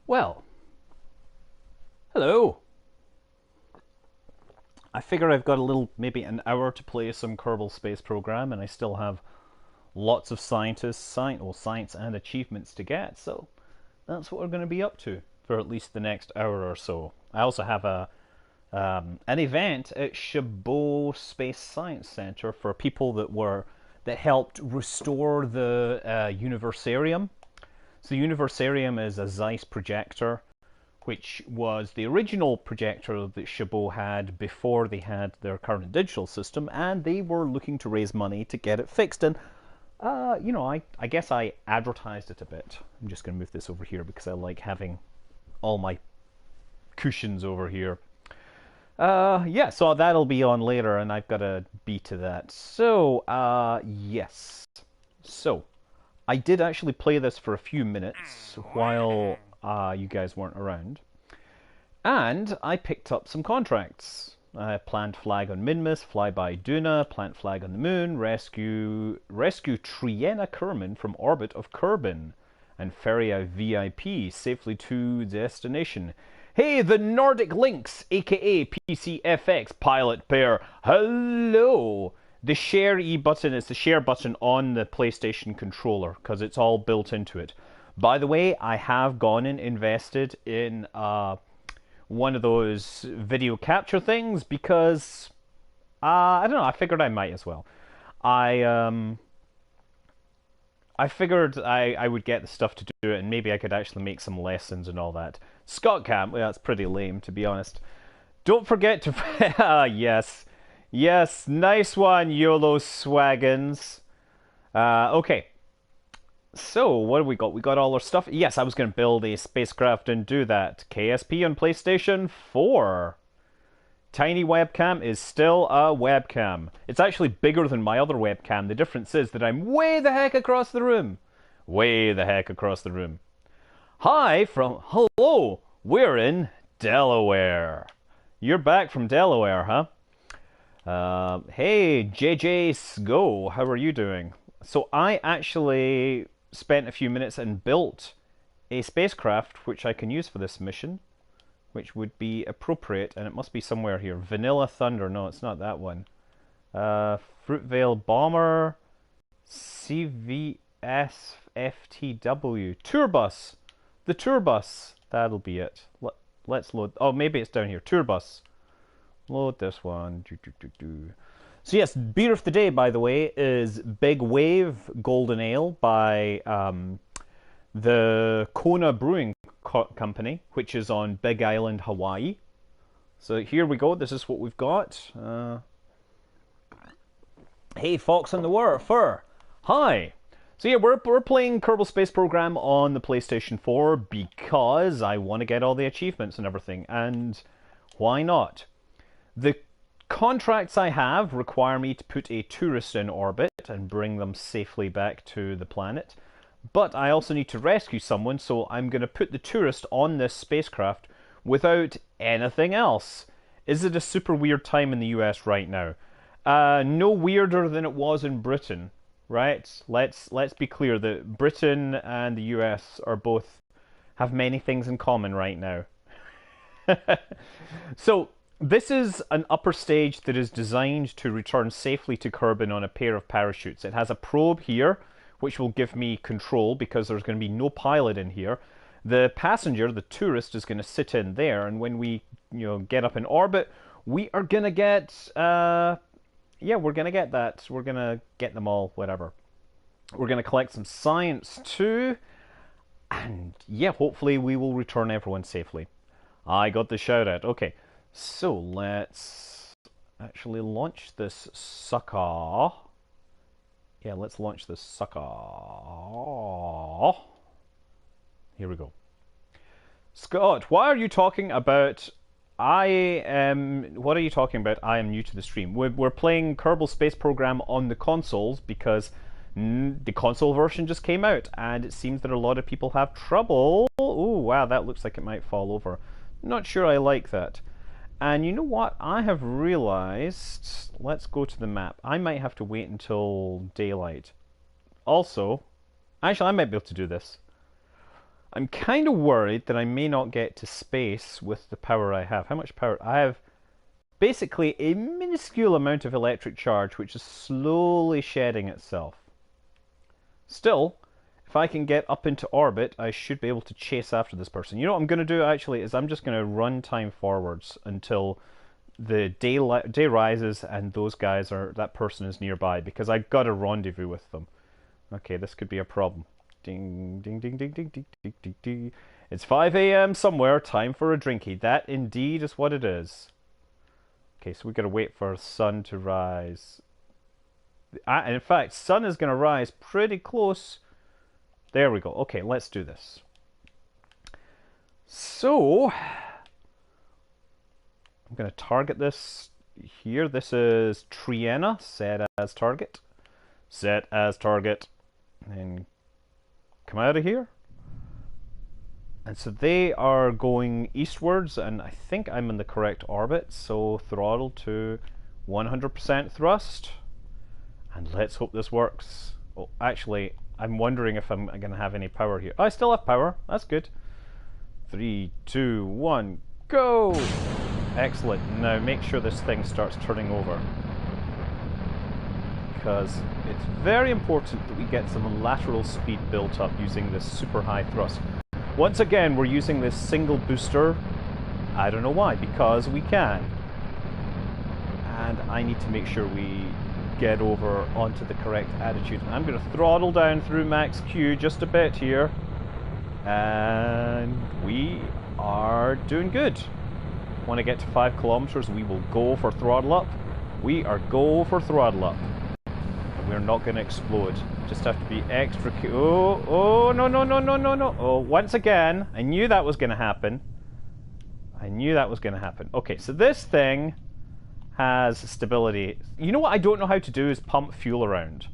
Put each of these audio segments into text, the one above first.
Well, hello. I figure I've got a little, maybe an hour to play some Kerbal Space Program, and I still have lots of science and achievements to get. So that's what we're going to be up to for at least the next hour or so. I also have a an event at Chabot Space Science Center for people that helped restore the Universarium. So the Universarium is a Zeiss projector which was the original projector that Chabot had before they had their current digital system, and they were looking to raise money to get it fixed. And, I guess I advertised it a bit. I'm just going to move this over here because I like having all my cushions over here. Yeah, so that'll be on later, and I've got a B to that. So, yes. So, I did actually play this for a few minutes while you guys weren't around. And I picked up some contracts. Plant flag on Minmus, flyby Duna, plant flag on the moon, rescue Triena Kerman from orbit of Kerbin, and ferry a VIP safely to destination. Hey, the Nordic Lynx, aka PCFX pilot pair. Hello! The share E button is the share button on the PlayStation controller because it's all built into it. By the way, I have gone and invested in one of those video capture things because I don't know. I figured I might as well. I figured I would get the stuff to do it, and maybe I could actually make some lessons and all that. Scott Camp, well, that's pretty lame to be honest. Don't forget to yes, nice one, YOLO Swaggins. Okay. So, what have we got? We got all our stuff. Yes, I was going to build a spacecraft and do that. KSP on PlayStation 4. Tiny webcam is still a webcam. It's actually bigger than my other webcam. The difference is that I'm way the heck across the room. Way the heck across the room. Hi from... Hello! We're in Delaware. You're back from Delaware, huh? Hey, JJ Sgo, how are you doing? So I actually spent a few minutes and built a spacecraft which I can use for this mission, which would be appropriate, and it must be somewhere here. Vanilla Thunder, no, it's not that one. Fruitvale Bomber, CVS FTW, Tourbus, the Tourbus, that'll be it. Let's load, oh, maybe it's down here, Tourbus. Load this one. So yes, beer of the day, by the way, is Big Wave Golden Ale by the Kona Brewing Company, which is on Big Island, Hawaii. So here we go. This is what we've got. Hey, Fox on the Fur. Hi. So yeah, we're playing Kerbal Space Program on the PlayStation 4 because I want to get all the achievements and everything, and why not? The contracts I have require me to put a tourist in orbit and bring them safely back to the planet. But I also need to rescue someone, so I'm going to put the tourist on this spacecraft without anything else. Is it a super weird time in the US right now? No weirder than it was in Britain, right? Let's be clear that Britain and the US are both have many things in common right now. So this is an upper stage that is designed to return safely to Kerbin on a pair of parachutes. It has a probe here, which will give me control because there's going to be no pilot in here. The passenger, the tourist, is going to sit in there, and when we, get up in orbit, we are going to get, we're going to get that. We're going to get them all, whatever. We're going to collect some science too, and yeah, hopefully we will return everyone safely. I got the shout out. Okay. So let's actually launch this sucker. Yeah, let's launch this sucker. Here we go. Scott, why are you talking about... What are you talking about? I am new to the stream. We're playing Kerbal Space Program on the consoles because the console version just came out, and it seems that a lot of people have trouble. Oh, wow, that looks like it might fall over. Not sure I like that. And you know what? I have realized... Let's go to the map. I might have to wait until daylight. Also... Actually, I might be able to do this. I'm kind of worried that I may not get to space with the power I have. How much power? I have basically a minuscule amount of electric charge, which is slowly shedding itself. Still, if I can get up into orbit, I should be able to chase after this person. You know what I'm going to do, actually, is I'm just going to run time forwards until the day rises and that person is nearby, because I've got a rendezvous with them. Okay, this could be a problem. Ding, ding, ding, ding, ding, ding, ding, ding, ding. It's 5 a.m. somewhere, time for a drinky. That indeed is what it is. Okay, so we've got to wait for the sun to rise. And in fact, sun is going to rise pretty close. There we go. Okay, let's do this. So, I'm going to target this here. This is Triana, set as target. Set as target. And come out of here. And so they are going eastwards, and I think I'm in the correct orbit. So throttle to 100% thrust. And let's hope this works. Oh, actually, I'm wondering if I'm going to have any power here. Oh, I still have power. That's good. 3, 2, 1, go! Excellent. Now make sure this thing starts turning over, because it's very important that we get some lateral speed built up using this super high thrust. Once again, we're using this single booster. I don't know why, because we can. And I need to make sure we get over onto the correct attitude. I'm going to throttle down through max Q just a bit here. And we are doing good. Want to get to 5 kilometers, we will go for throttle up. We are go for throttle up. And we're not going to explode. Just have to be extra... Oh, no, no, no, no, no, no. Oh, once again, I knew that was going to happen. I knew that was going to happen. Okay, so this thing has stability. You know what I don't know how to do is pump fuel around.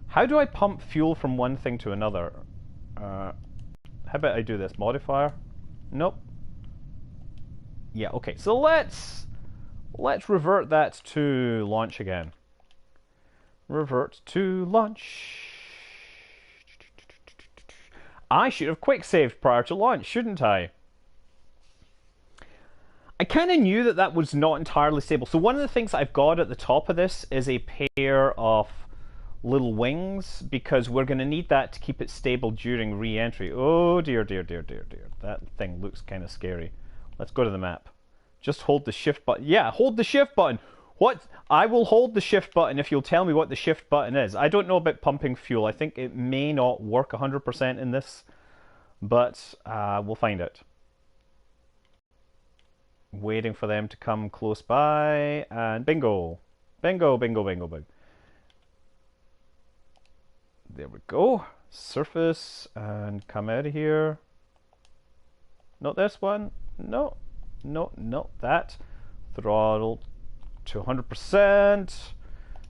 How do I pump fuel from one thing to another? How about I do this? Modifier? Nope. Yeah, okay. So let's revert that to launch again. Revert to launch. I should have quick saved prior to launch, shouldn't I? I kind of knew that that was not entirely stable. So one of the things I've got at the top of this is a pair of little wings, because we're going to need that to keep it stable during re-entry. Oh dear, dear, dear, dear, dear. That thing looks kind of scary. Let's go to the map. Just hold the shift button. Yeah, hold the shift button. What? I will hold the shift button if you'll tell me what the shift button is. I don't know about pumping fuel. I think it may not work 100% in this, but we'll find out. Waiting for them to come close by, and bingo. Bingo, bingo, bingo, bingo. There we go. Surface, and come out of here. Not this one. No, no, no, that. Throttle to 100%.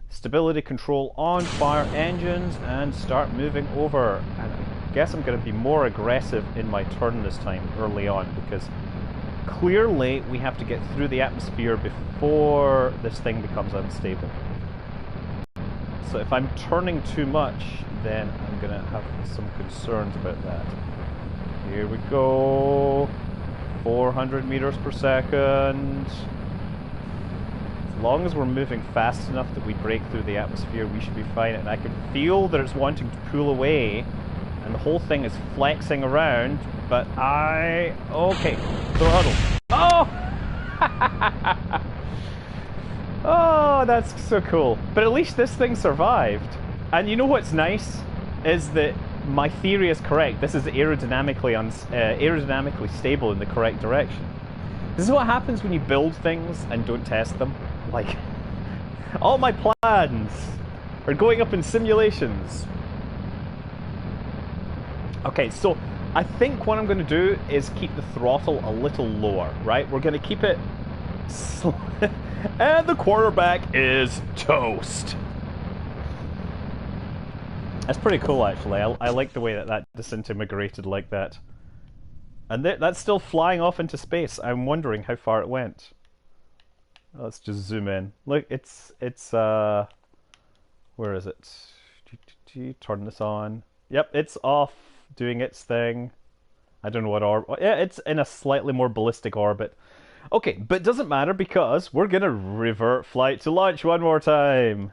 Stability control on, fire engines, and start moving over. And I guess I'm going to be more aggressive in my turn this time early on, because clearly we have to get through the atmosphere before this thing becomes unstable. So if I'm turning too much, then I'm going to have some concerns about that. Here we go. 400 meters per second. As long as we're moving fast enough that we break through the atmosphere, we should be fine. And I can feel that it's wanting to pull away, and the whole thing is flexing around, but okay, throttle. Oh! Oh, that's so cool. But at least this thing survived. And you know what's nice? Is that my theory is correct. This is aerodynamically stable in the correct direction. This is what happens when you build things and don't test them. Like, all my plans are going up in simulations. Okay, so I think what I'm going to do is keep the throttle a little lower, right? We're going to keep it slow. And the quarterback is toast. That's pretty cool, actually. I like the way that disintegrated like that. And that's still flying off into space. I'm wondering how far it went. Let's just zoom in. Look, it's where is it? Turn this on. Yep, it's off, doing its thing. I don't know what orbit. Yeah, it's in a slightly more ballistic orbit. Okay, but it doesn't matter because we're gonna revert flight to launch one more time.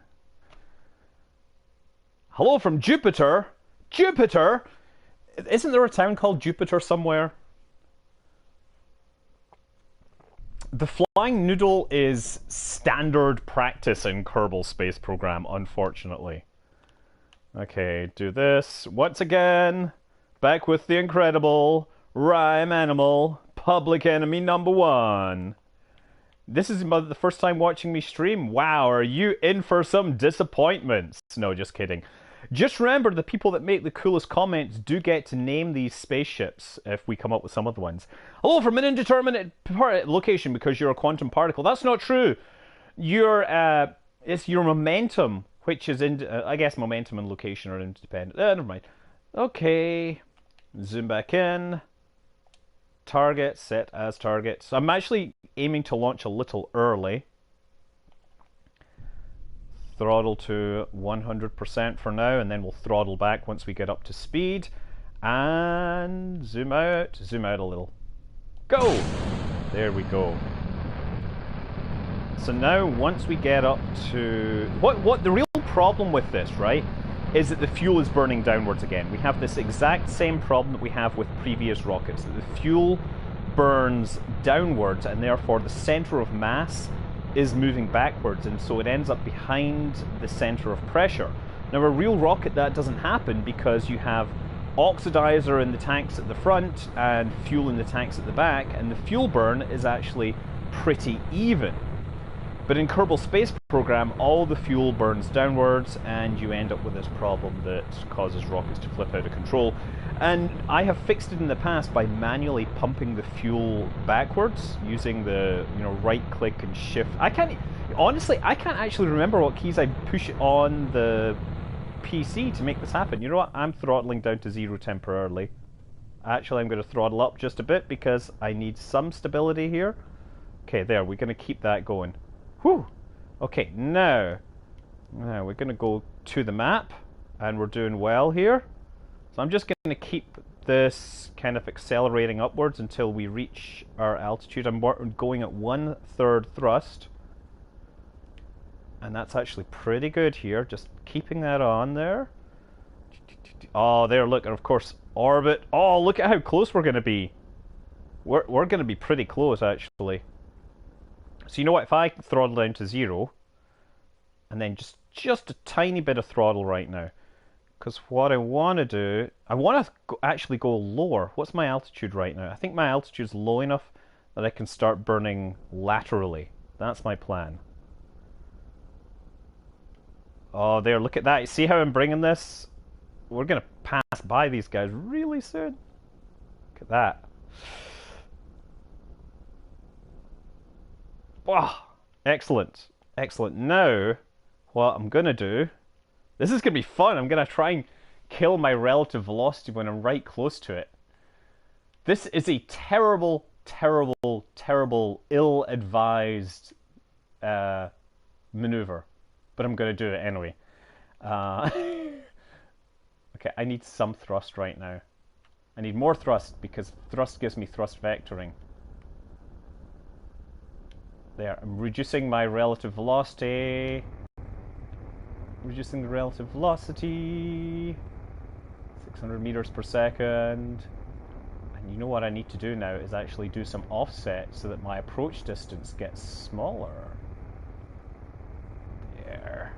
Hello from Jupiter. Jupiter. Isn't there a town called Jupiter somewhere? The flying noodle is standard practice in Kerbal Space Program, unfortunately. Okay, do this once again. Back with the incredible rhyme animal, public enemy number one. This is the first time watching me stream. Wow, are you in for some disappointments? No, just kidding. Just remember, the people that make the coolest comments do get to name these spaceships if we come up with some other ones. Hello from an indeterminate location because you're a quantum particle. That's not true. It's your momentum, which is I guess momentum and location are independent. Never mind. Okay, zoom back in. Target set as target. So I'm actually aiming to launch a little early. Throttle to 100% for now, and then we'll throttle back once we get up to speed. And zoom out a little. Go! There we go. So now once we get up to... What the real problem with this, right, is that the fuel is burning downwards again. We have this exact same problem that we have with previous rockets, that the fuel burns downwards and therefore the center of mass is moving backwards, and so it ends up behind the center of pressure. Now a real rocket that doesn't happen because you have oxidizer in the tanks at the front and fuel in the tanks at the back, and the fuel burn is actually pretty even. But in Kerbal Space Program, all the fuel burns downwards and you end up with this problem that causes rockets to flip out of control. And I have fixed it in the past by manually pumping the fuel backwards using the right click and shift. I can't actually remember what keys I push on the PC to make this happen. You know what? I'm throttling down to 0 temporarily. Actually, I'm going to throttle up just a bit because I need some stability here. Okay, there, we're going to keep that going. Whew! Okay, now we're going to go to the map, and we're doing well here. So I'm just going to keep this kind of accelerating upwards until we reach our altitude. I'm going at 1/3 thrust, and that's actually pretty good here. Just keeping that on there. Oh, there, look, and of course, orbit. Oh, look at how close we're going to be. We're going to be pretty close, actually. So you know what, if I throttle down to 0, and then just a tiny bit of throttle right now, because what I want to do, I want to actually go lower. What's my altitude right now? I think my altitude is low enough that I can start burning laterally. That's my plan. Oh, there, look at that. See how I'm bringing this? We're going to pass by these guys really soon. Look at that. Oh, excellent. Excellent. Now, what I'm going to do... This is going to be fun. I'm going to try and kill my relative velocity when I'm right close to it. This is a terrible, terrible, terrible, ill-advised maneuver. But I'm going to do it anyway. Okay, I need some thrust right now. I need more thrust because thrust gives me thrust vectoring. There, I'm reducing my relative velocity. Reducing the relative velocity. 600 meters per second. And you know what I need to do now is actually do some offset so that my approach distance gets smaller. There.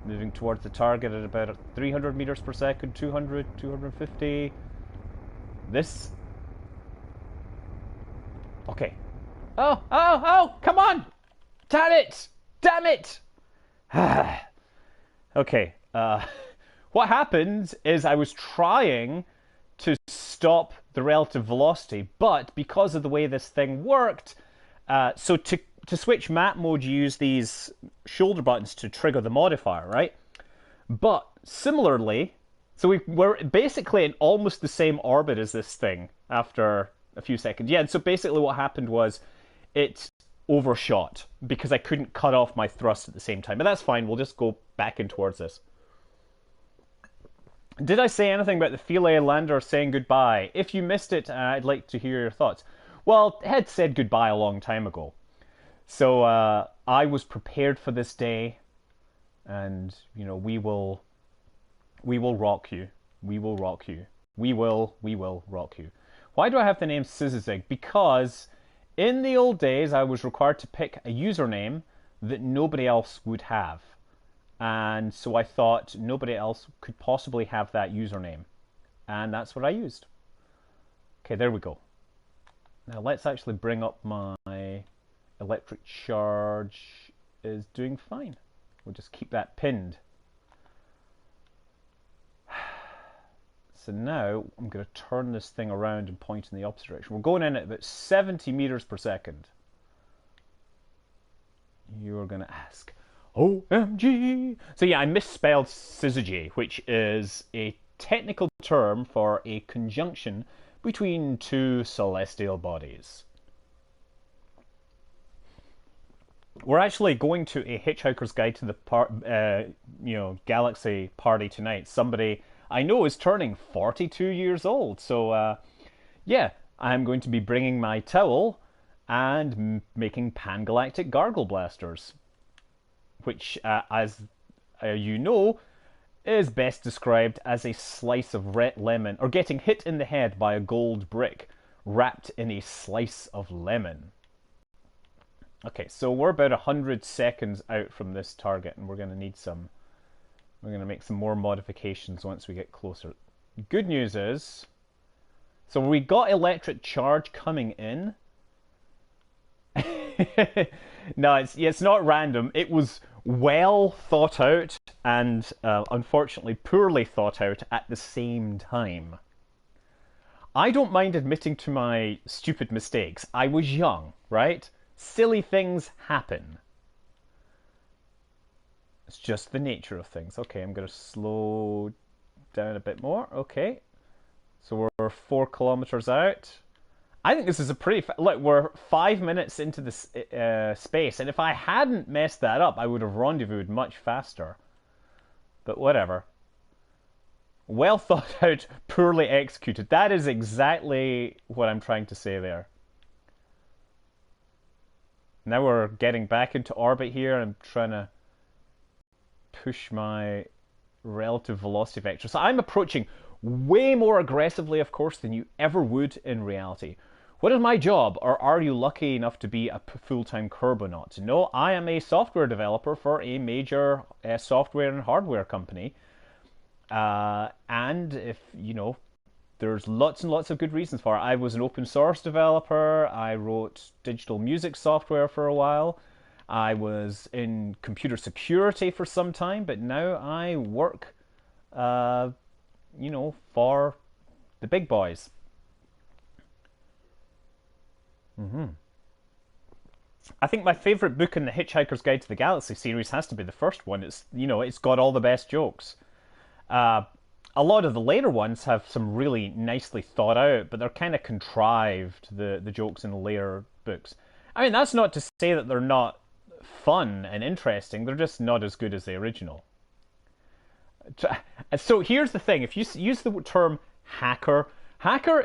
Moving towards the target at about 300 meters per second, 200, 250. This... Okay. Oh, come on! Damn it! Damn it! Okay, what happened is I was trying to stop the relative velocity, but because of the way this thing worked, so to switch map mode, you use these shoulder buttons to trigger the modifier, right? But similarly, so we're basically in almost the same orbit as this thing after a few seconds. Yeah, and so basically what happened was it overshot because I couldn't cut off my thrust at the same time. But that's fine, we'll just go back in towards this. Did I say anything about the Philae lander saying goodbye? If you missed it, I'd like to hear your thoughts. Well, it had said goodbye a long time ago. So I was prepared for this day, and we will rock you. We will rock you. We will rock you. Why do I have the name Sizzizig? Because in the old days, I was required to pick a username that nobody else would have. And so I thought nobody else could possibly have that username. And that's what I used. Okay, there we go. Now let's actually bring up my electric charge is doing fine. We'll just keep that pinned. So now I'm going to turn this thing around and point in the opposite direction. We're going in at about 70 meters per second. You're going to ask, OMG! So yeah, I misspelled syzygy, which is a technical term for a conjunction between two celestial bodies. We're actually going to a Hitchhiker's Guide to the Galaxy party tonight. Somebody I know is turning 42 years old. So yeah, I'm going to be bringing my towel and making pan-galactic gargle blasters, which, as you know, is best described as a slice of red lemon, or getting hit in the head by a gold brick wrapped in a slice of lemon. Okay, so we're about 100 seconds out from this target, and we're going to need some. We're going to make some more modifications once we get closer. Good news is, so we got electric charge coming in. No, it's not random. It was well thought out and unfortunately poorly thought out at the same time. I don't mind admitting to my stupid mistakes. I was young, right? Silly things happen. It's just the nature of things. Okay, I'm going to slow down a bit more. Okay. So we're 4 kilometers out. I think this is a pretty... Look, we're 5 minutes into this space, and if I hadn't messed that up, I would have rendezvoused much faster. But whatever. Well thought out, poorly executed. That is exactly what I'm trying to say there. Now we're getting back into orbit here. I'm trying to push my relative velocity vector. So I'm approaching way more aggressively, of course, than you ever would in reality. What is my job, or are you lucky enough to be a full-time Kerbonaut? No, I am a software developer for a major software and hardware company. And if, there's lots and lots of good reasons for it. I was an open source developer. I wrote digital music software for a while. I was in computer security for some time, but now I work, for the big boys. I think my favourite book in the Hitchhiker's Guide to the Galaxy series has to be the first one. It's got all the best jokes. A lot of the later ones have some really nicely thought out, but they're kind of contrived, the jokes in the later books. I mean, that's not to say that they're not fun and interesting, they're just not as good as the original. So here's the thing, if you use the term hacker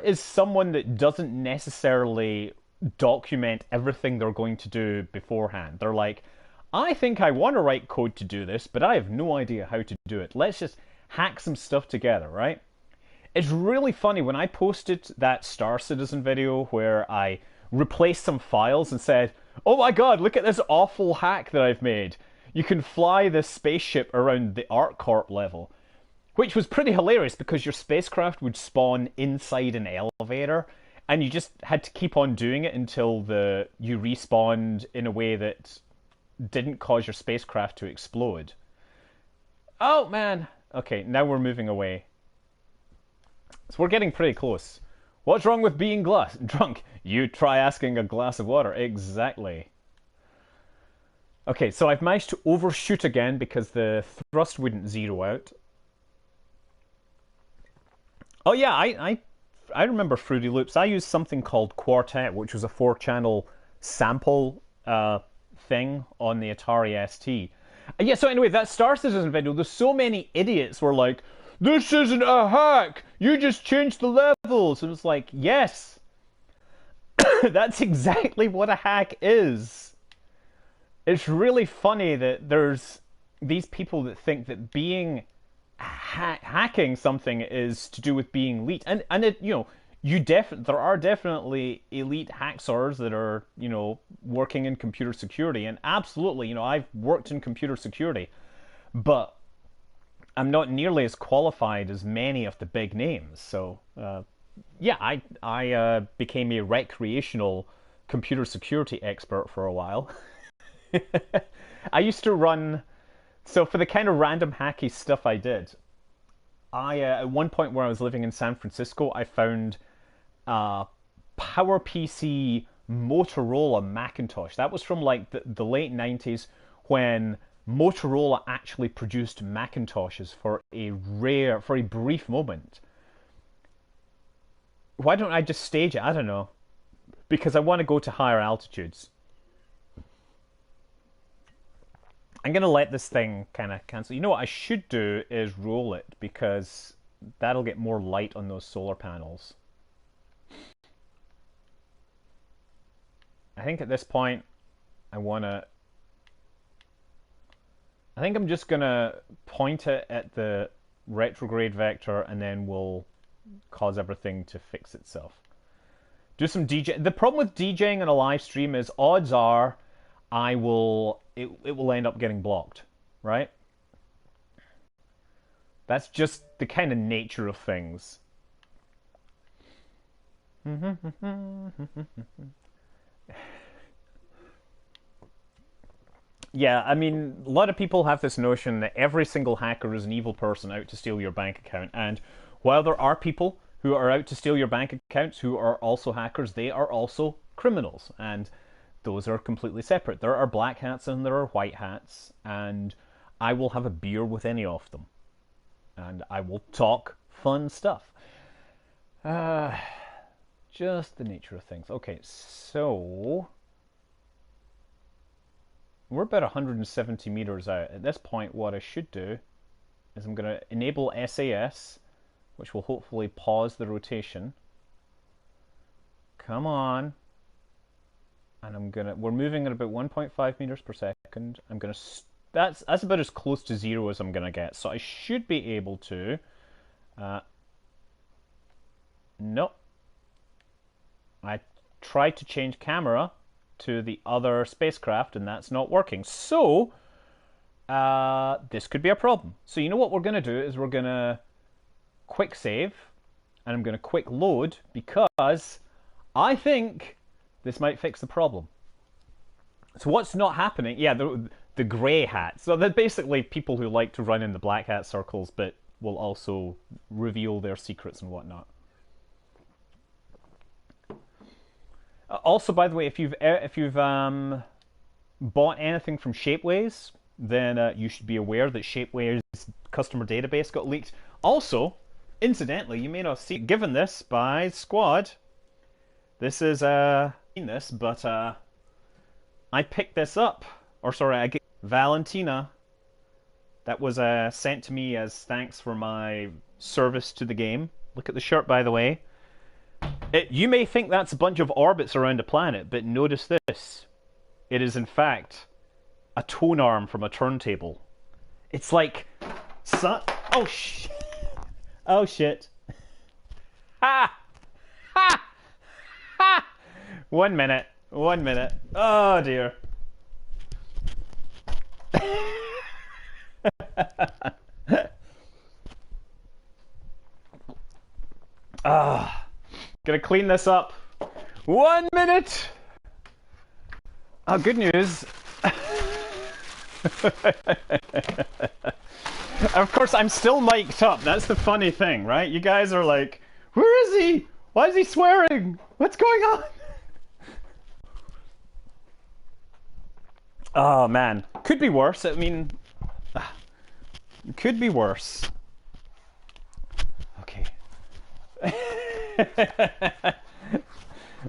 is someone that doesn't necessarily document everything they're going to do beforehand. They're like, I think I want to write code to do this, but I have no idea how to do it. Let's just hack some stuff together, right? It's really funny when I posted that Star Citizen video where I replaced some files and said, oh my god, look at this awful hack that I've made. You can fly this spaceship around the ArcCorp level. Which was pretty hilarious because your spacecraft would spawn inside an elevator and you just had to keep on doing it until you respawned in a way that didn't cause your spacecraft to explode. Oh man! Okay, now we're moving away. So we're getting pretty close. What's wrong with being drunk? You try asking a glass of water. Exactly. Okay, so I've managed to overshoot again because the thrust wouldn't zero out. Oh yeah, I remember Fruity Loops. I used something called Quartet, which was a 4-channel sample thing on the Atari ST. Yeah, so anyway, that Star Citizen video, there's so many idiots were like, this isn't a hack. You just changed the levels. And it's like, yes, that's exactly what a hack is. It's really funny that there's these people that think that being hacking something is to do with being elite, and it there are definitely elite hackers that are working in computer security, and absolutely I've worked in computer security, but I'm not nearly as qualified as many of the big names. So yeah, I became a recreational computer security expert for a while. I used to run. So for the kind of random hacky stuff I did, I at one point where I was living in San Francisco, I found a PowerPC Motorola Macintosh. That was from like the late 90s when Motorola actually produced Macintoshes for a brief moment. Why don't I just stage it? I don't know. Because I want to go to higher altitudes. I'm going to let this thing kind of cancel. You know what I should do is roll it because that'll get more light on those solar panels. I think at this point I want to... I think I'm just going to point it at the retrograde vector and then we'll cause everything to fix itself. Do some DJ. The problem with DJing on a live stream is odds are it will end up getting blocked, right? That's just the kind of nature of things. Yeah, I mean, a lot of people have this notion that every single hacker is an evil person out to steal your bank account. And while there are people who are out to steal your bank accounts who are also hackers, they are also criminals. And those are completely separate. There are black hats and there are white hats. And I will have a beer with any of them. And I will talk fun stuff. Just the nature of things. Okay, so... we're about 170 meters out. At this point, what I should do is I'm going to enable SAS, which will hopefully pause the rotation. Come on. And we're moving at about 1.5 meters per second. That's about as close to zero as I'm going to get. So I should be able to... no. I tried to change camera to the other spacecraft and that's not working. So this could be a problem. So you know what we're going to do is we're going to quick save and I'm going to quick load because I think this might fix the problem. So what's not happening? Yeah, the grey hats. So they're basically people who like to run in the black hat circles but will also reveal their secrets and whatnot. Also, by the way, if you've bought anything from Shapeways, then you should be aware that Shapeways' customer database got leaked. Also, incidentally, you may not see, given this by Squad. This is this, but I picked this up, or sorry, I get Valentina. That was sent to me as thanks for my service to the game. Look at the shirt, by the way. You may think that's a bunch of orbits around a planet, but notice this. It is, in fact, a tone arm from a turntable. It's like... oh, shit. Oh, shit. Ha! Ha! Ha! 1 minute. 1 minute. Oh, dear. Ah... Gonna clean this up. 1 minute! Oh, good news. Of course, I'm still mic'd up. That's the funny thing, right? You guys are like, where is he? Why is he swearing? What's going on? Oh, man. Could be worse. I mean, could be worse. Okay.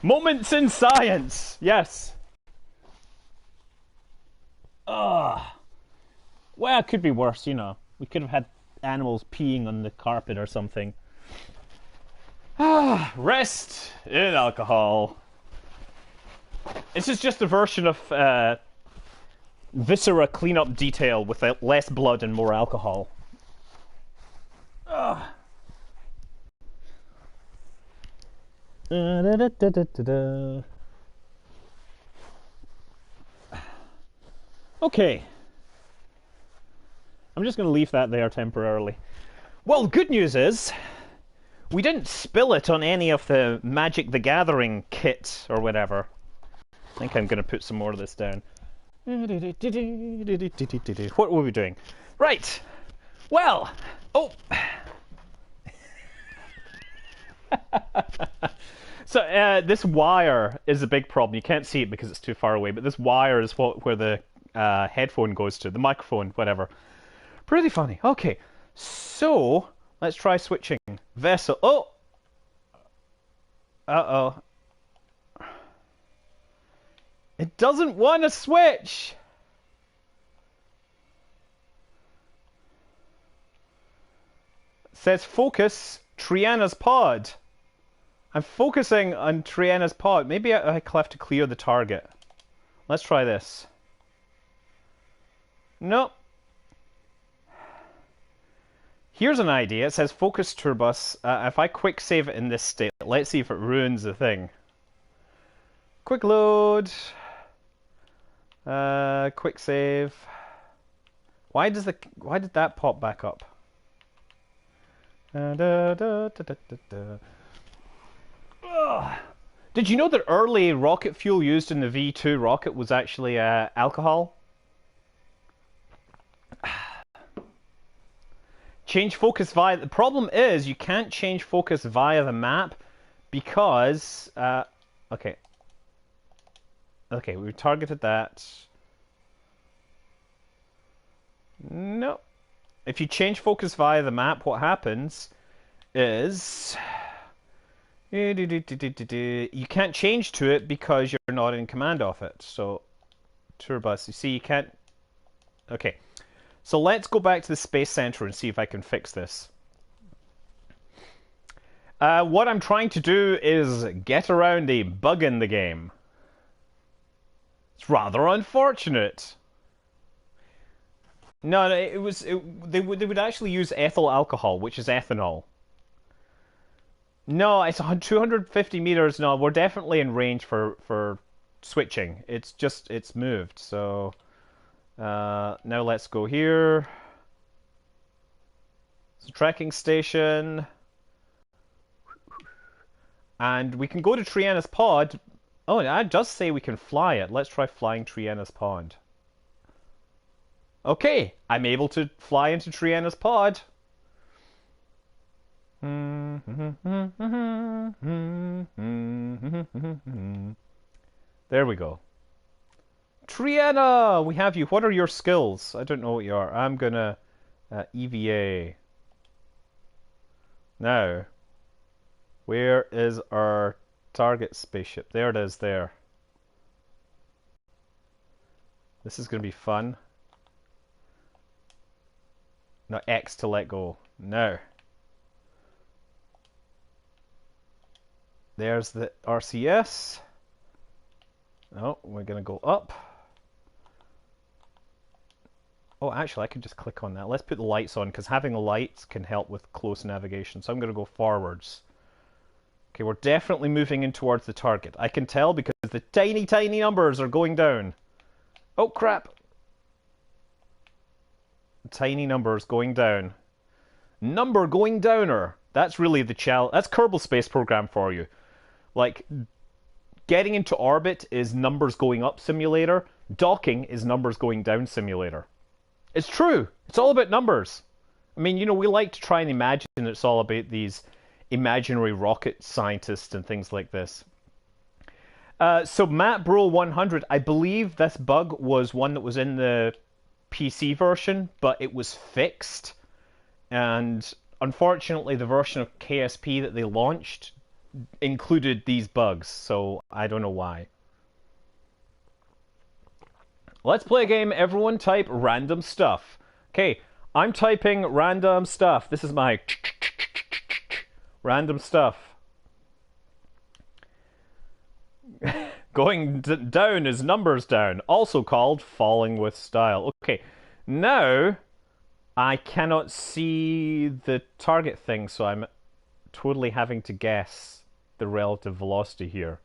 Moments in science. Yes. Well, it could be worse, you know. We could have had animals peeing on the carpet or something. Ah, rest in alcohol. This is just a version of Viscera cleanup detail with less blood and more alcohol. Ugh. Okay. I'm just going to leave that there temporarily. Well, good news is we didn't spill it on any of the Magic the Gathering kit or whatever. I think I'm going to put some more of this down. What were we doing? Right. Well. Oh. So this wire is a big problem. You can't see it because it's too far away, but this wire is where the headphone goes to, the microphone, whatever. Pretty funny. Okay, so let's try switching. Vessel. Oh! Uh-oh. It doesn't want to switch! It says focus Triana's pod. I'm focusing on Triana's pod. Maybe I have to clear the target. Let's try this. Nope. Here's an idea. It says focus turbus. If I quick save it in this state, let's see if it ruins the thing. Quick load. Quick save. Why did that pop back up? Did you know that early rocket fuel used in the V2 rocket was actually alcohol? Change focus via... The problem is you can't change focus via the map because... okay. Okay, we targeted that. No. If you change focus via the map, what happens is... You can't change to it because you're not in command of it. So, Turbus, you see, you can't... Okay. So let's go back to the Space Center and see if I can fix this. What I'm trying to do is get around a bug in the game. It's rather unfortunate. No, they would actually use ethyl alcohol, which is ethanol. No, it's 250 meters. No, we're definitely in range for switching. It's moved. So now let's go here. So tracking station. And we can go to Triana's pod. Oh, it does say we can fly it. Let's try flying Triana's pod. Okay, I'm able to fly into Triana's pod. There we go. Triana, we have you. What are your skills? I don't know what you are. I'm gonna EVA. Now, where is our target spaceship? There it is, there. This is gonna be fun. No, X to let go. No. There's the RCS. Oh, we're gonna go up. Oh, actually, I could just click on that. Let's put the lights on, because having the lights can help with close navigation. So I'm going to go forwards. Okay, we're definitely moving in towards the target. I can tell because the tiny, tiny numbers are going down. Oh, crap. Tiny numbers going down. Number going downer. That's really the challenge. That's Kerbal Space Program for you. Like, getting into orbit is numbers going up simulator. Docking is numbers going down simulator. It's true. It's all about numbers. I mean, you know, we like to try and imagine it's all about these imaginary rocket scientists and things like this. So Matt Brule 100, I believe this bug was one that was in the PC version, but it was fixed. And unfortunately, the version of KSP that they launched included these bugs, so I don't know why. Let's play a game. Everyone type random stuff. Okay, I'm typing random stuff. This is my random stuff. Going down is numbers down, also called falling with style. Okay, now I cannot see the target thing, so I'm totally having to guess the relative velocity here.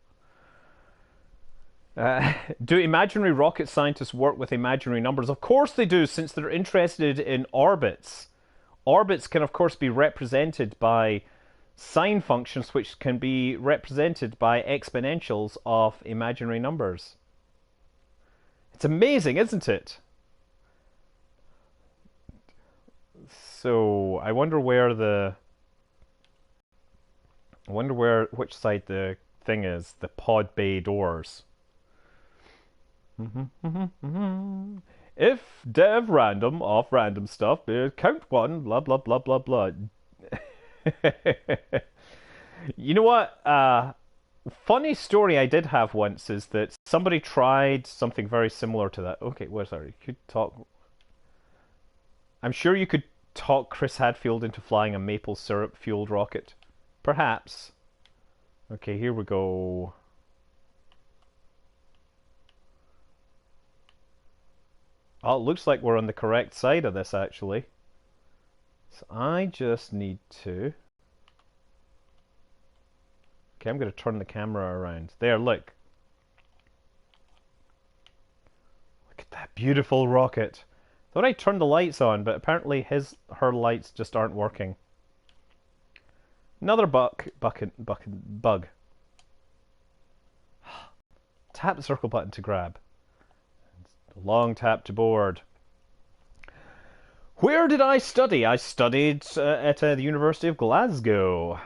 Do imaginary rocket scientists work with imaginary numbers? Of course they do, since they're interested in orbits. Orbits can, of course, be represented by sine functions, which can be represented by exponentials of imaginary numbers. It's amazing, isn't it? So I wonder which side the thing is. The pod bay doors. If dev random off random stuff, count one, blah blah blah blah blah. You know what? Funny story I did have once is that somebody tried something very similar to that. Okay, well, sorry. You could talk. I'm sure you could talk Chris Hadfield into flying a maple syrup fueled rocket. Perhaps. Okay, here we go. Oh, it looks like we're on the correct side of this, actually. So I just need to... Okay, I'm going to turn the camera around. There, look. Look at that beautiful rocket. Thought I turned the lights on, but apparently her lights just aren't working. Another bug. Tap the circle button to grab. Long tap to board. Where did I study? I studied at the University of Glasgow.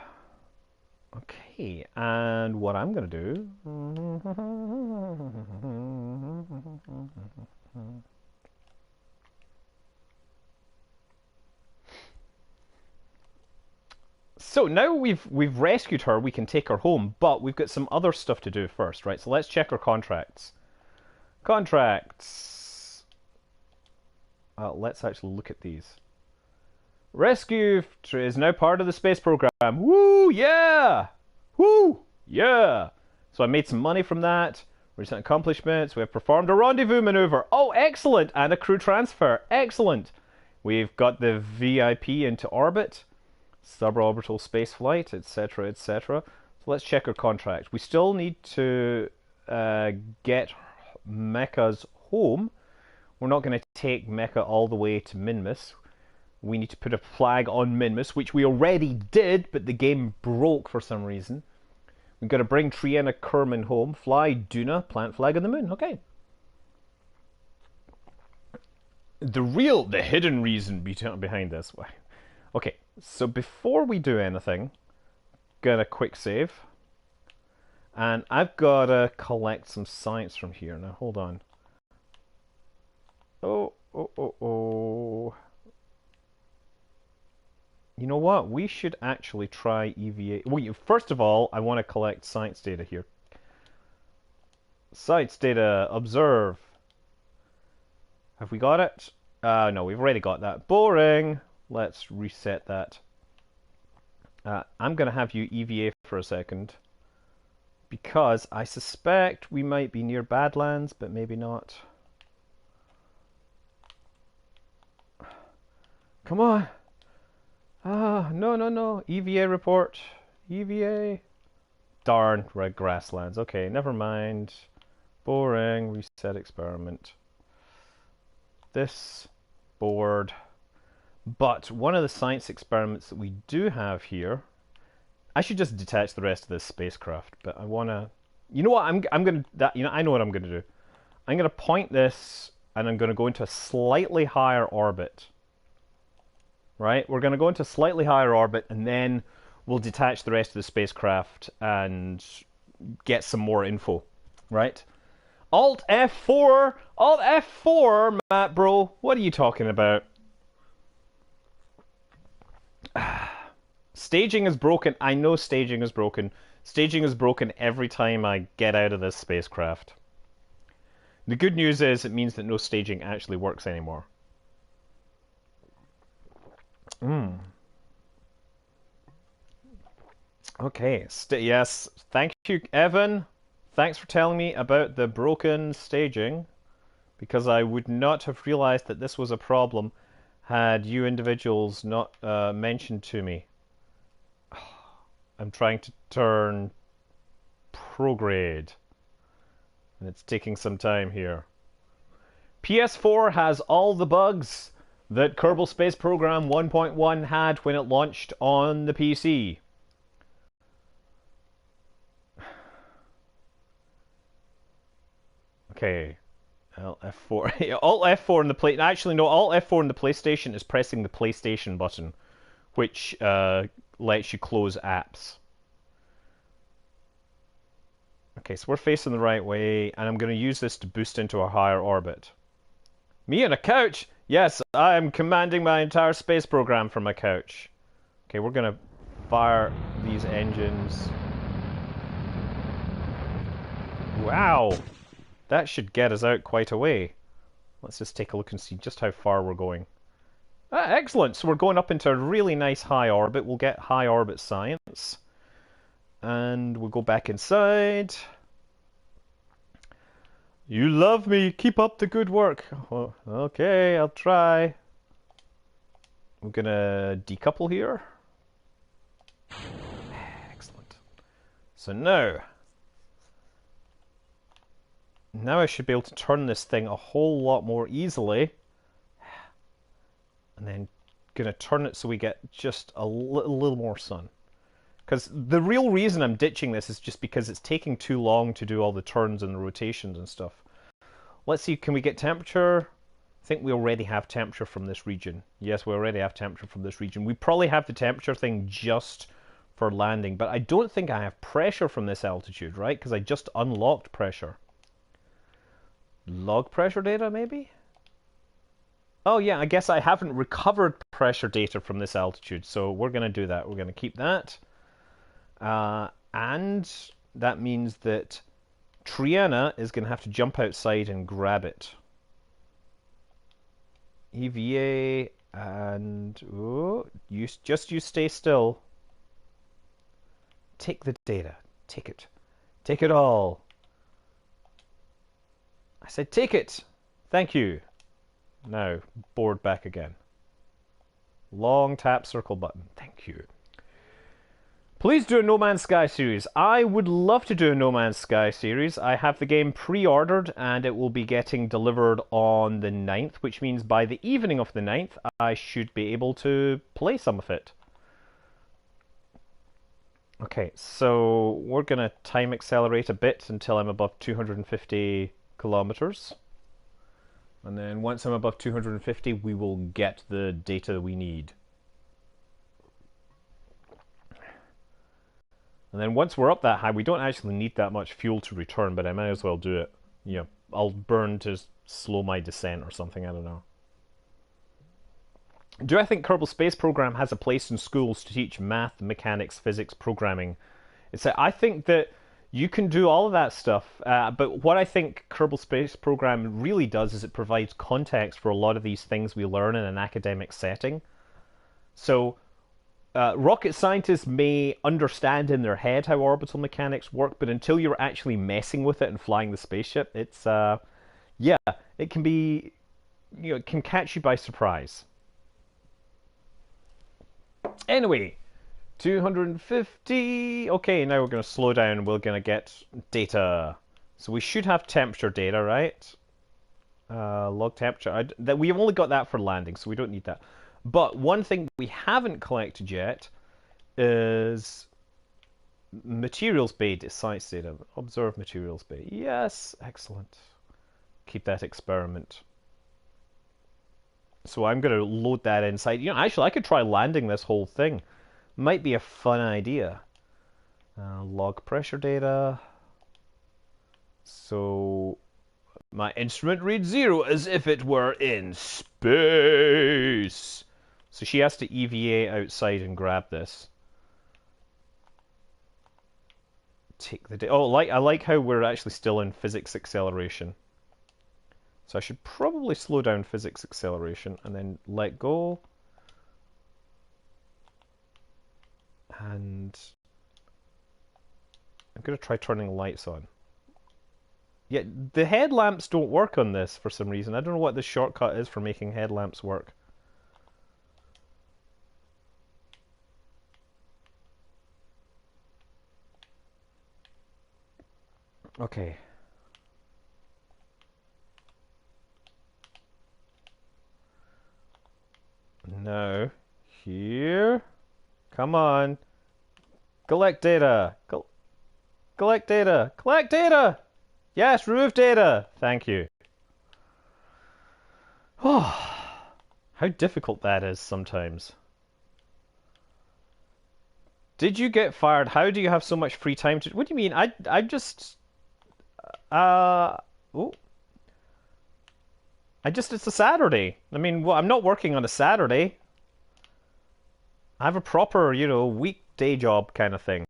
Okay, and what I'm going to do... So now we've rescued her, we can take her home, but we've got some other stuff to do first, right? So let's check our contracts. Contracts. Let's actually look at these. Rescue is now part of the space program. Woo, yeah! Woo, yeah! So I made some money from that. Recent accomplishments. We have performed a rendezvous maneuver. Oh, excellent! And a crew transfer. Excellent. We've got the VIP into orbit. Suborbital space flight, etc., etc. So let's check our contract. We still need to get Mecca's home. We're not going to take Mecca all the way to Minmus. We need to put a flag on Minmus, which we already did, but the game broke for some reason. We've got to bring Triana Kerman home, fly Duna, plant flag on the moon. Okay. The hidden reason behind this. Okay, so before we do anything, get a quick save. And I've got to collect some science from here. Now, hold on. Oh. You know what? We should actually try EVA. Well, first of all, I want to collect science data here. Science data, observe. Have we got it? No, we've already got that. Boring. Let's reset that. I'm going to have you EVA for a second. Because I suspect we might be near Badlands, but maybe not. Come on. No. EVA report. EVA. Darn, red grasslands. Okay, never mind. Boring. Reset experiment. This board. But one of the science experiments that we do have here... I should just detach the rest of this spacecraft, but I want to... You know what? I'm going to... I know what I'm going to do. I'm going to point this, and I'm going to go into a slightly higher orbit. Right? We're going to go into slightly higher orbit, and then we'll detach the rest of the spacecraft and get some more info. Right? Alt F4! Alt F4, Matt bro! What are you talking about? Staging is broken. I know staging is broken. Staging is broken every time I get out of this spacecraft. The good news is it means that no staging actually works anymore. Mm. Okay. Yes. Thank you, Evan. Thanks for telling me about the broken staging, because I would not have realized that this was a problem had you individuals not mentioned to me. I'm trying to turn prograde, and it's taking some time here. PS4 has all the bugs that Kerbal Space Program 1.1 had when it launched on the PC. Okay, Alt F4. Alt F4 in the play. Actually, no. Alt F4 in the PlayStation is pressing the PlayStation button, which lets you close apps. Okay, so we're facing the right way, and I'm going to use this to boost into a higher orbit. Me on a couch? Yes, I am commanding my entire space program from my couch. Okay, we're going to fire these engines. Wow, that should get us out quite a way. Let's just take a look and see just how far we're going. Ah, excellent. So we're going up into a really nice high orbit. We'll get high orbit science. And we'll go back inside. You love me. Keep up the good work. Well, okay, I'll try. We're going to decouple here. Excellent. So now I should be able to turn this thing a whole lot more easily. And then going to turn it so we get just a little more sun. Because the real reason I'm ditching this is just because it's taking too long to do all the turns and the rotations and stuff. Let's see, can we get temperature? I think we already have temperature from this region. Yes, we already have temperature from this region. We probably have the temperature thing just for landing, but I don't think I have pressure from this altitude, right? Because I just unlocked pressure. Log pressure data, maybe? Oh yeah, I guess I haven't recovered pressure data from this altitude, so we're going to do that. We're going to keep that. And that means that Triana is going to have to jump outside and grab it. EVA and you stay still. Take the data. Take it. Take it all. I said take it. Thank you. Now board back again. Long tap circle button. Thank you. Please do a No Man's Sky series. I would love to do a No Man's Sky series. I have the game pre-ordered and it will be getting delivered on the 9th, which means by the evening of the 9th, I should be able to play some of it. Okay, so we're going to time accelerate a bit until I'm above 250 kilometers. And then once I'm above 250, we will get the data we need. And then once we're up that high, we don't actually need that much fuel to return, but I might as well do it. Yeah, I'll burn to slow my descent or something, I don't know. Do I think Kerbal Space Program has a place in schools to teach math, mechanics, physics, programming? I think that you can do all of that stuff, but what I think Kerbal Space Program really does is it provides context for a lot of these things we learn in an academic setting. So rocket scientists may understand in their head how orbital mechanics work, but until you're actually messing with it and flying the spaceship, it's yeah, it can be, it can catch you by surprise. Anyway, 250. Okay, now we're going to slow down. We're going to get data. So we should have temperature data, right? Log temperature. We've only got that for landing, so we don't need that. But one thing we haven't collected yet is materials bay science data. Observe materials bay. Yes, excellent. Keep that experiment. So I'm going to load that inside. Actually, I could try landing this whole thing. Might be a fun idea. Log pressure data. So my instrument reads 0 as if it were in space. So she has to EVA outside and grab this. Take the data. Oh, I like how we're actually still in physics acceleration. So I should probably slow down physics acceleration and then let go. And I'm going to try turning lights on. Yeah, the headlamps don't work on this for some reason. I don't know what the shortcut is for making headlamps work. Okay. Now, here. Come on. Collect data. Collect data. Collect data. Yes, remove data. Thank you. Oh, how difficult that is sometimes. Did you get fired? How do you have so much free time to... What do you mean? I just... Oh. It's a Saturday. I mean, well, I'm not working on a Saturday. I have a proper, weekday job kind of thing.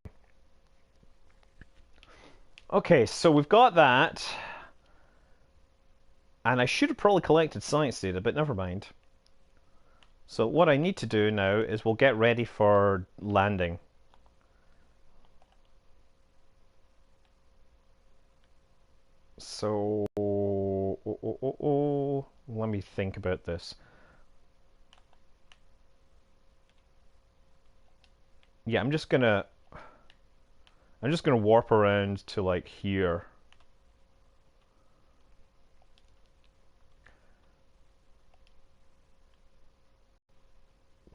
Okay, so we've got that. And I should have probably collected science data, but never mind. So what I need to do now is we'll get ready for landing. So, let me think about this. Yeah, I'm just gonna warp around to like here.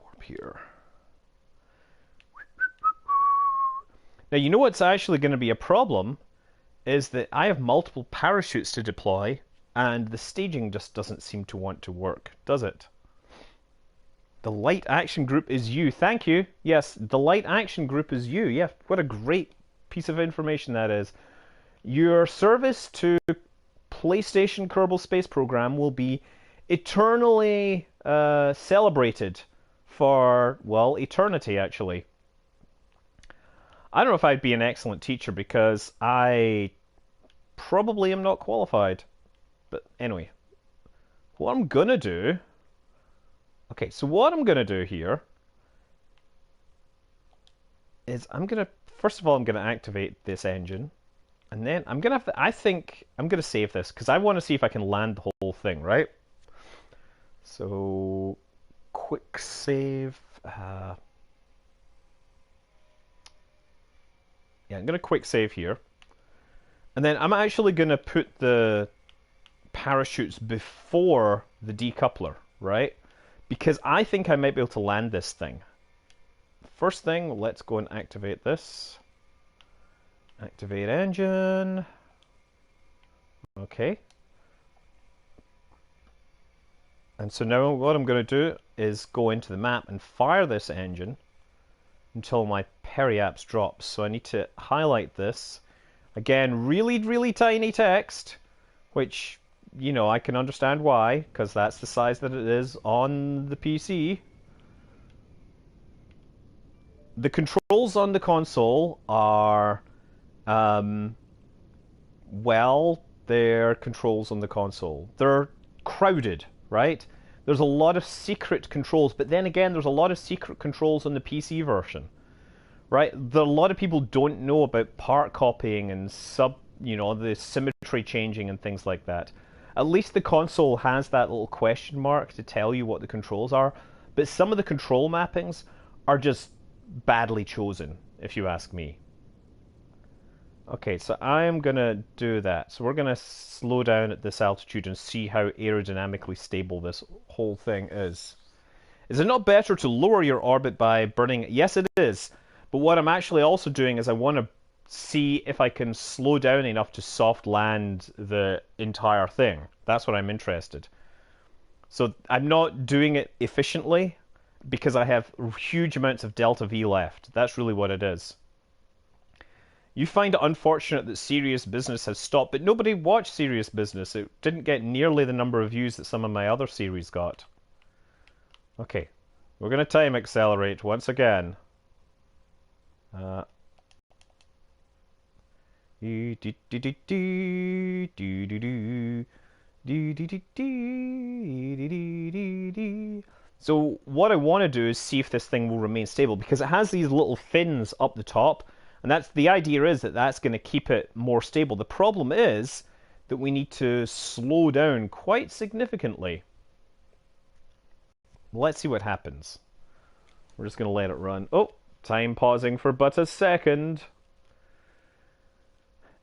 Warp here. Now, you know what's actually going to be a problem is that I have multiple parachutes to deploy, and the staging just doesn't seem to want to work, does it? The light action group is you. Thank you. Yes, the light action group is you. Yeah, what a great piece of information that is. Your service to PlayStation Kerbal Space Program will be eternally celebrated for, well, eternity, actually. I don't know if I'd be an excellent teacher because I probably am not qualified. But anyway, what I'm going to do... Okay, so what I'm going to do here is first of all, I'm going to activate this engine. And then I'm going to have to... I think I'm going to save this because I want to see if I can land the whole thing, right? So, quick save... Yeah, I'm going to quick save here. And then I'm actually going to put the parachutes before the decoupler, right? Because I think I might be able to land this thing. First thing, let's go and activate this. Activate engine. Okay. And so now what I'm going to do is go into the map and fire this engine until my periapps drops. So I need to highlight this. Again, really, really tiny text, which, I can understand why, because that's the size that it is on the PC. The controls on the console are, well, they're controls on the console. They're crowded, right? There's a lot of secret controls, but then again, there's a lot of secret controls on the PC version, right? A lot of people don't know about part copying and the symmetry changing and things like that. At least the console has that little question mark to tell you what the controls are, but some of the control mappings are just badly chosen, if you ask me. Okay, so I'm gonna do that. So we're gonna slow down at this altitude and see how aerodynamically stable this whole thing is. Is it not better to lower your orbit by burning? Yes, it is. But what I'm actually also doing is I want to see if I can slow down enough to soft land the entire thing. That's what I'm interested. So I'm not doing it efficiently because I have huge amounts of delta V left. That's really what it is. You find it unfortunate that Serious Business has stopped, but nobody watched Serious Business. It didn't get nearly the number of views that some of my other series got. Okay, we're going to time accelerate once again. So what I want to do is see if this thing will remain stable, because it has these little fins up the top, and that's the idea, is that that's going to keep it more stable. The problem is that we need to slow down quite significantly. Let's see what happens. We're just going to let it run. Oh, time pausing for but a second.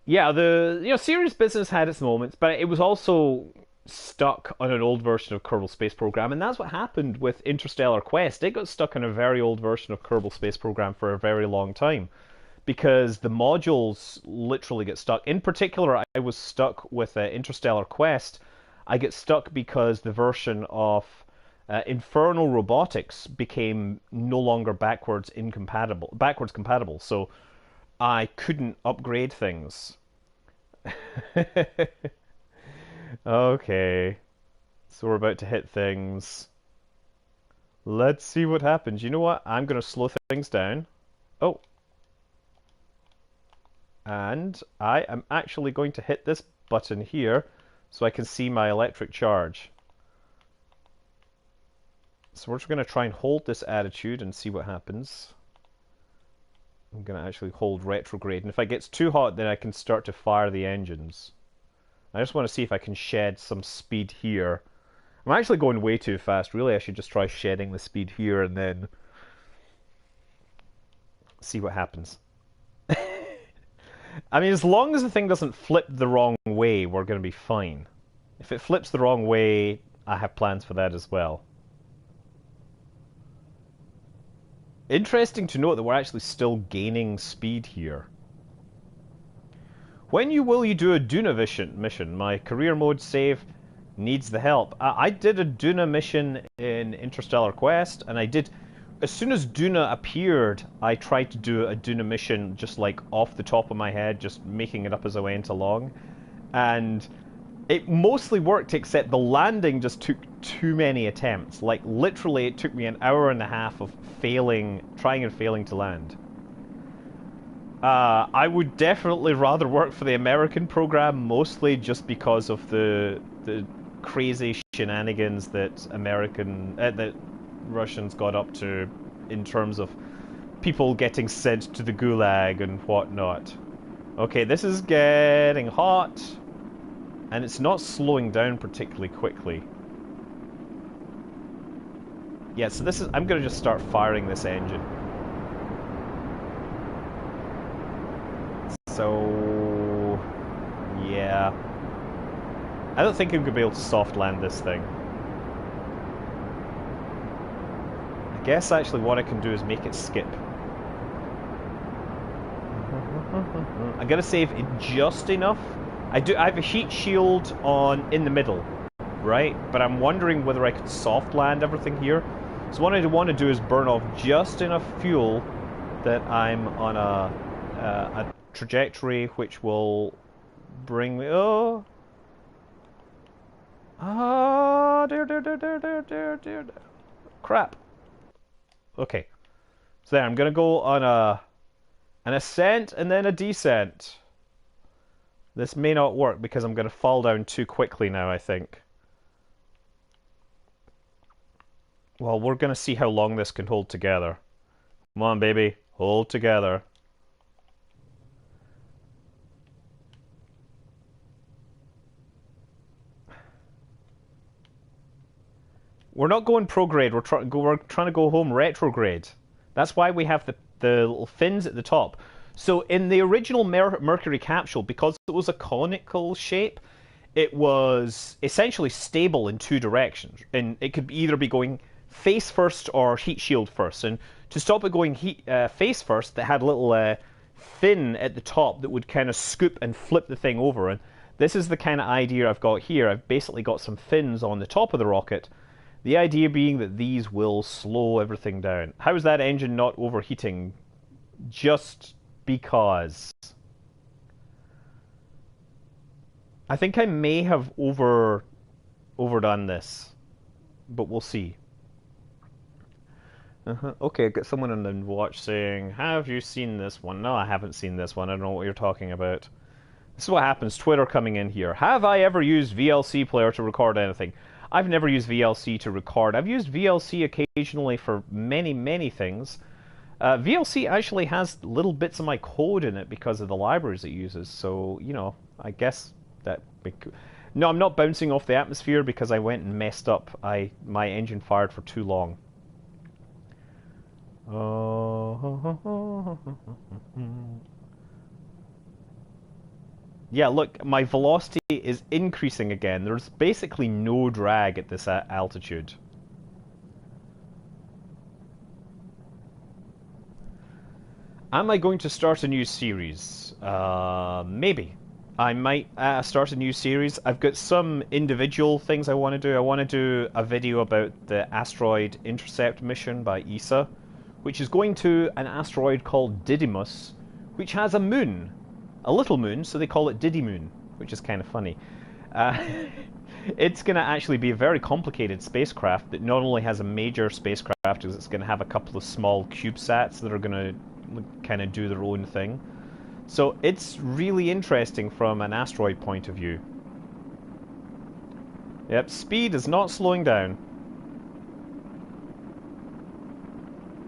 Yeah, the serious business had its moments, but it was also stuck on an old version of Kerbal Space Program, and that's what happened with Interstellar Quest. It got stuck on a very old version of Kerbal Space Program for a very long time, because the modules literally get stuck. In particular, I was stuck with Interstellar Quest. I get stuck because the version of Infernal Robotics became no longer backwards compatible, so I couldn't upgrade things. Okay, so we're about to hit things. Let's see what happens. You know what? I'm going to slow things down. Oh. And I am actually going to hit this button here so I can see my electric charge. So we're just going to try and hold this attitude and see what happens. I'm going to actually hold retrograde, and if it gets too hot, then I can start to fire the engines. I just want to see if I can shed some speed here. I'm actually going way too fast. Really, I should just try shedding the speed here and then see what happens. I mean, as long as the thing doesn't flip the wrong way, we're going to be fine. If it flips the wrong way, I have plans for that as well. Interesting to note that we're actually still gaining speed here. When will you do a Duna mission? My career mode save needs the help. I did a Duna mission in Interstellar Quest, and I did... As soon as Duna appeared, I tried to do a Duna mission just like off the top of my head, just making it up as I went along. And it mostly worked, except the landing just took too many attempts. Like, literally, it took me an hour and a half of trying and failing to land. I would definitely rather work for the American program, mostly just because of the crazy shenanigans that that Russians got up to in terms of people getting sent to the gulag and whatnot. Okay, this is getting hot, and it's not slowing down particularly quickly. Yeah, so this is... I'm going to just start firing this engine. So... yeah. I don't think I'm going to be able to soft land this thing. I guess actually what I can do is make it skip. I'm going to save it just enough. I have a heat shield on in the middle, right? But I'm wondering whether I could soft land everything here. So what I want to do is burn off just enough fuel that I'm on a trajectory which will bring me... oh! Ah, dear. Crap. Okay. So there, I'm going to go on an ascent and then a descent. This may not work because I'm going to fall down too quickly now, I think. Well, we're going to see how long this can hold together. Come on, baby. Hold together. We're not going prograde. We're trying to go home retrograde. That's why we have the little fins at the top. So in the original Mercury capsule, because it was a conical shape, it was essentially stable in two directions. And it could either be going face first or heat shield first. And to stop it going face first, they had a little fin at the top that would kind of scoop and flip the thing over. And this is the kind of idea I've got here. I've basically got some fins on the top of the rocket. The idea being that these will slow everything down. How is that engine not overheating? Just because. I think I may have overdone this, but we'll see. Okay, I've got someone on the watch saying, have you seen this one? No, I haven't seen this one. I don't know what you're talking about. This is what happens. Twitter coming in here. Have I ever used VLC Player to record anything? I've never used VLC to record. I've used VLC occasionally for many, many things. VLC actually has little bits of my code in it because of the libraries it uses. So, you know, I guess that... No, I'm not bouncing off the atmosphere because I went and messed up. My engine fired for too long. Yeah, look, my velocity is increasing again. There's basically no drag at this altitude. Am I going to start a new series? Maybe. I might start a new series. I've got some individual things I want to do. I want to do a video about the asteroid intercept mission by ESA, which is going to an asteroid called Didymos, which has a moon. A little moon, so they call it Didymoon, which is kind of funny. It's going to actually be a very complicated spacecraft that not only has a major spacecraft, it's going to have a couple of small CubeSats that are going to kind of do their own thing. So it's really interesting from an asteroid point of view. Yep, speed is not slowing down.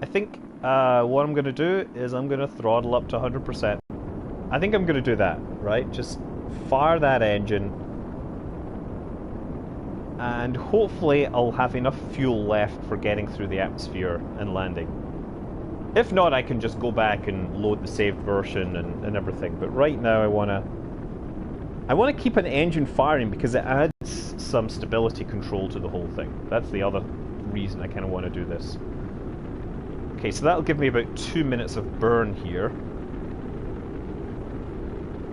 I think what I'm going to do is I'm going to throttle up to 100%. I think I'm going to do that, right? Just fire that engine. And hopefully I'll have enough fuel left for getting through the atmosphere and landing. If not, I can just go back and load the saved version and everything. But right now I want to keep an engine firing because it adds some stability control to the whole thing. That's the other reason I kind of want to do this. Okay, so that'll give me about 2 minutes of burn here.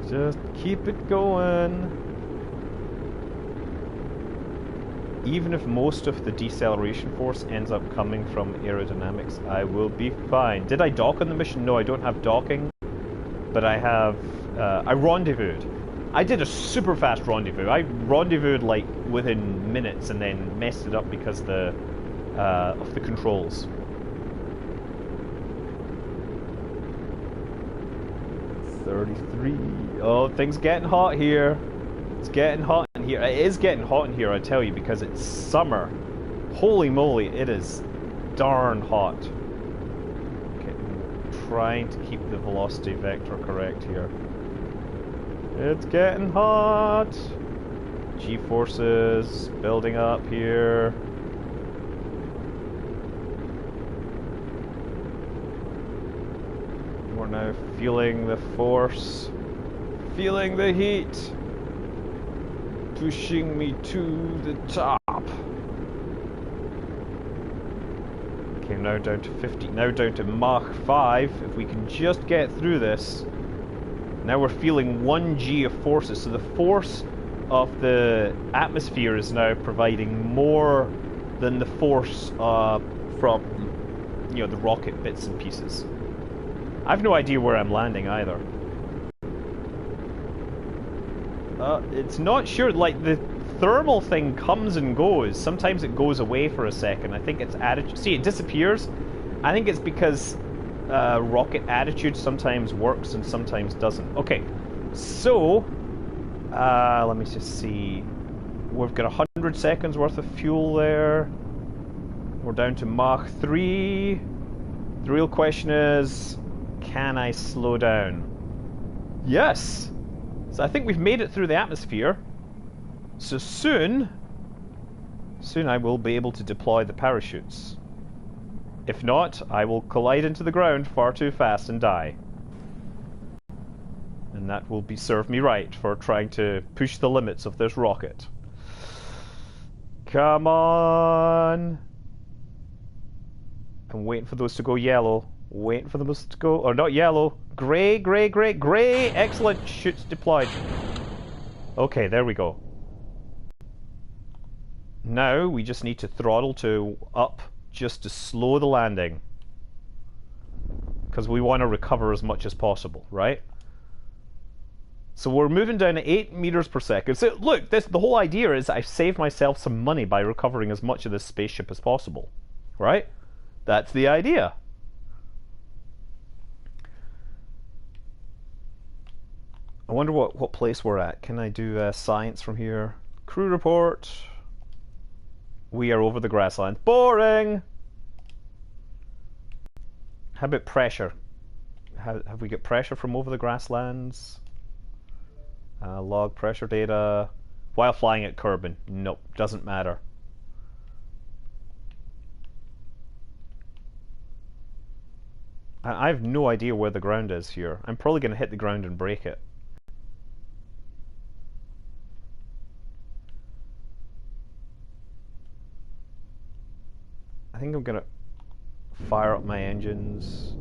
Just keep it going. Even if most of the deceleration force ends up coming from aerodynamics, I will be fine. Did I dock on the mission? No, I don't have docking. But I have... I rendezvoused. I did a super fast rendezvous. I rendezvoused like within minutes and then messed it up because of the controls. Oh, things getting hot here. It's getting hot in here. It is getting hot in here, I tell you, because it's summer. Holy moly, it is darn hot. Okay, I'm trying to keep the velocity vector correct here. It's getting hot. G-forces building up here. We're now feeling the force, feeling the heat, pushing me to the top. Okay, now down to 50, now down to Mach 5. If we can just get through this. Now we're feeling 1G of forces, so the force of the atmosphere is now providing more than the force from, you know, the rocket bits and pieces. I've no idea where I'm landing either. It's not sure, like the thermal thing comes and goes. Sometimes it goes away for a second. I think it's attitude. See, it disappears. I think it's because rocket attitude sometimes works and sometimes doesn't. Okay, so let me just see. We've got 100 seconds worth of fuel there. We're down to Mach 3. The real question is, can I slow down? Yes! So I think we've made it through the atmosphere. So soon I will be able to deploy the parachutes. If not, I will collide into the ground far too fast and die. And that will serve me right for trying to push the limits of this rocket. Come on! I'm waiting for those to go yellow. Waiting for them to go, or not yellow, grey, grey, grey, grey. Excellent, chutes deployed. Okay, there we go. Now we just need to throttle to up just to slow the landing, because we want to recover as much as possible, right? So we're moving down to 8 meters per second. So look, the whole idea is I've saved myself some money by recovering as much of this spaceship as possible, right? That's the idea. I wonder what place we're at. Can I do science from here? Crew report. We are over the grassland. Boring! How about pressure? Have we got pressure from over the grasslands? Log pressure data. While flying at Kerbal. Nope, doesn't matter. I have no idea where the ground is here. I'm probably going to hit the ground and break it. I think I'm going to fire up my engines.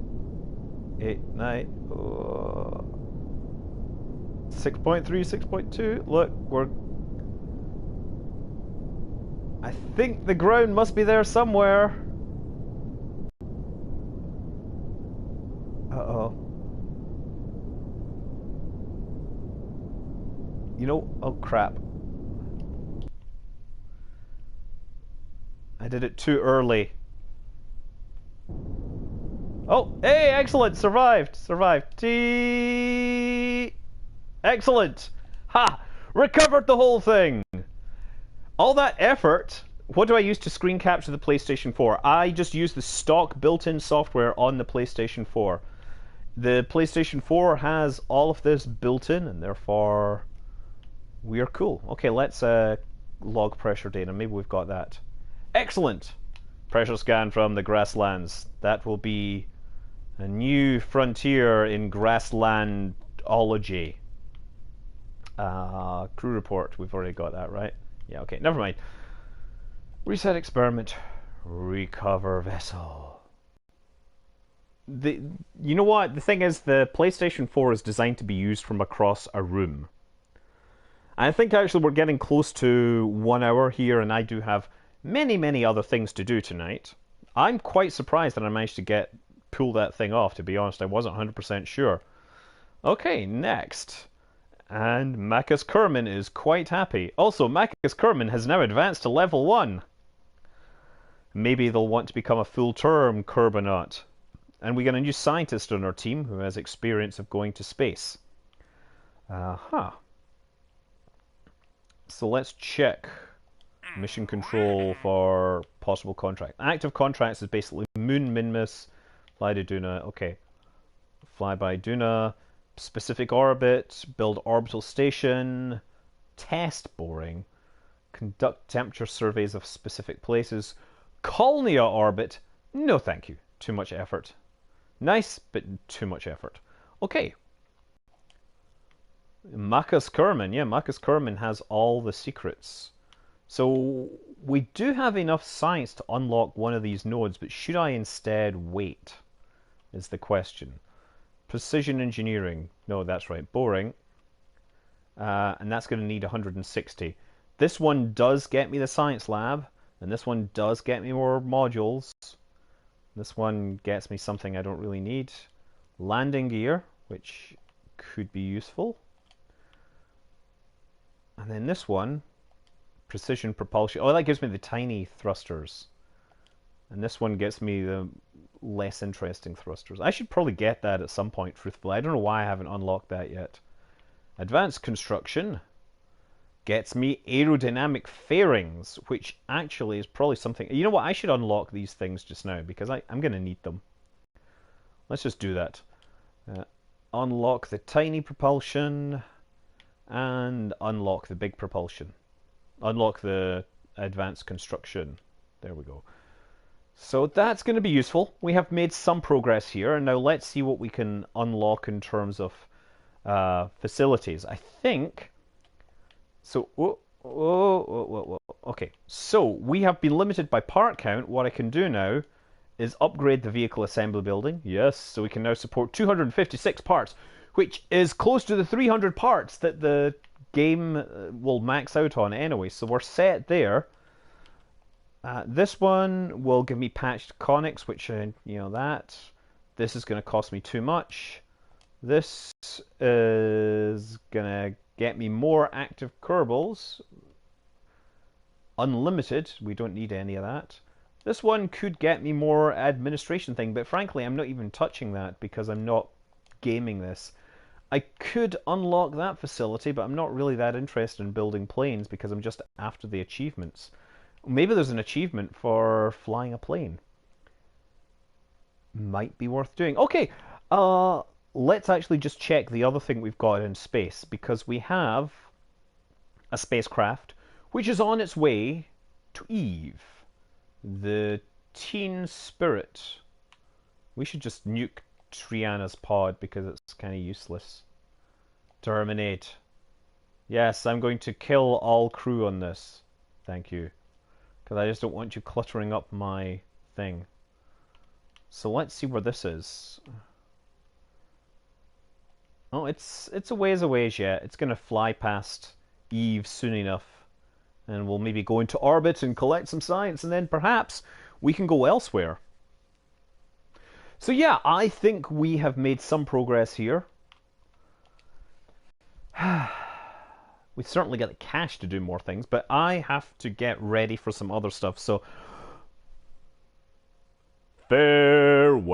8, 9, 6.3, 6.2. Look, I think the ground must be there somewhere. Uh-oh. You know, oh crap. I did it too early. Oh, hey, excellent, survived. Excellent. Ha! Recovered the whole thing. All that effort. What do I use to screen capture the PlayStation 4? I just use the stock built-in software on the PlayStation 4. The PlayStation 4 has all of this built in, and therefore we are cool. Okay, let's log pressure data. Maybe we've got that. Excellent! Pressure scan from the grasslands. That will be a new frontier in grasslandology. Crew report. We've already got that, right? Yeah, okay, never mind. Reset experiment. Recover vessel. You know what? The thing is, the PlayStation 4 is designed to be used from across a room. I think actually we're getting close to 1 hour here, and I do have many other things to do tonight. I'm quite surprised that I managed to pull that thing off, to be honest. I wasn't 100% sure. Okay, next. And Macus Kerman is quite happy. Also, Macus Kerman has now advanced to level 1. Maybe they'll want to become a full-term Kerbonaut. And we got a new scientist on our team who has experience of going to space. So let's check mission control for possible contract. Active contracts is basically Moon, Minmus, fly to Duna. Okay. Fly by Duna. Specific orbit. Build orbital station. Test, boring. Conduct temperature surveys of specific places. Colnia orbit. No thank you. Too much effort. Nice, but too much effort. Okay. Macus Kerman. Yeah, Macus Kerman has all the secrets. So we do have enough science to unlock one of these nodes, but should I instead wait? Is the question. Precision engineering. No, that's right. Boring. And that's going to need 160. This one does get me the science lab, and this one does get me more modules. This one gets me something I don't really need. Landing gear, which could be useful. And then this one, precision propulsion. Oh, that gives me the tiny thrusters. And this one gets me the less interesting thrusters. I should probably get that at some point, truthfully. I don't know why I haven't unlocked that yet. Advanced construction gets me aerodynamic fairings, which actually is probably something... You know what? I should unlock these things just now, because I'm going to need them. Let's just do that. Unlock the tiny propulsion, and unlock the big propulsion. Unlock the advanced construction. There we go. So that's going to be useful. We have made some progress here, and now let's see what we can unlock in terms of facilities. I think... So, okay. So, we have been limited by part count. What I can do now is upgrade the vehicle assembly building. Yes, so we can now support 256 parts, which is close to the 300 parts that the game will max out on anyway. So we're set there. This one will give me patched conics, which, that. This is going to cost me too much. This is going to get me more active Kerbals. Unlimited. We don't need any of that. This one could get me more administration thing, but frankly, I'm not even touching that because I'm not gaming this. I could unlock that facility, but I'm not really that interested in building planes because I'm just after the achievements. Maybe there's an achievement for flying a plane. Might be worth doing. Okay, let's actually just check the other thing we've got in space, because we have a spacecraft which is on its way to Eve, the Teen Spirit. We should just nuke Triana's pod because it's kind of useless. Terminate. Yes, I'm going to kill all crew on this. Thank you. Because I just don't want you cluttering up my thing. So let's see where this is. Oh, it's a ways away yet. It's going to fly past Eve soon enough. And we'll maybe go into orbit and collect some science, and then perhaps we can go elsewhere. So yeah, I think we have made some progress here. We've certainly got the cash to do more things, but I have to get ready for some other stuff, so farewell.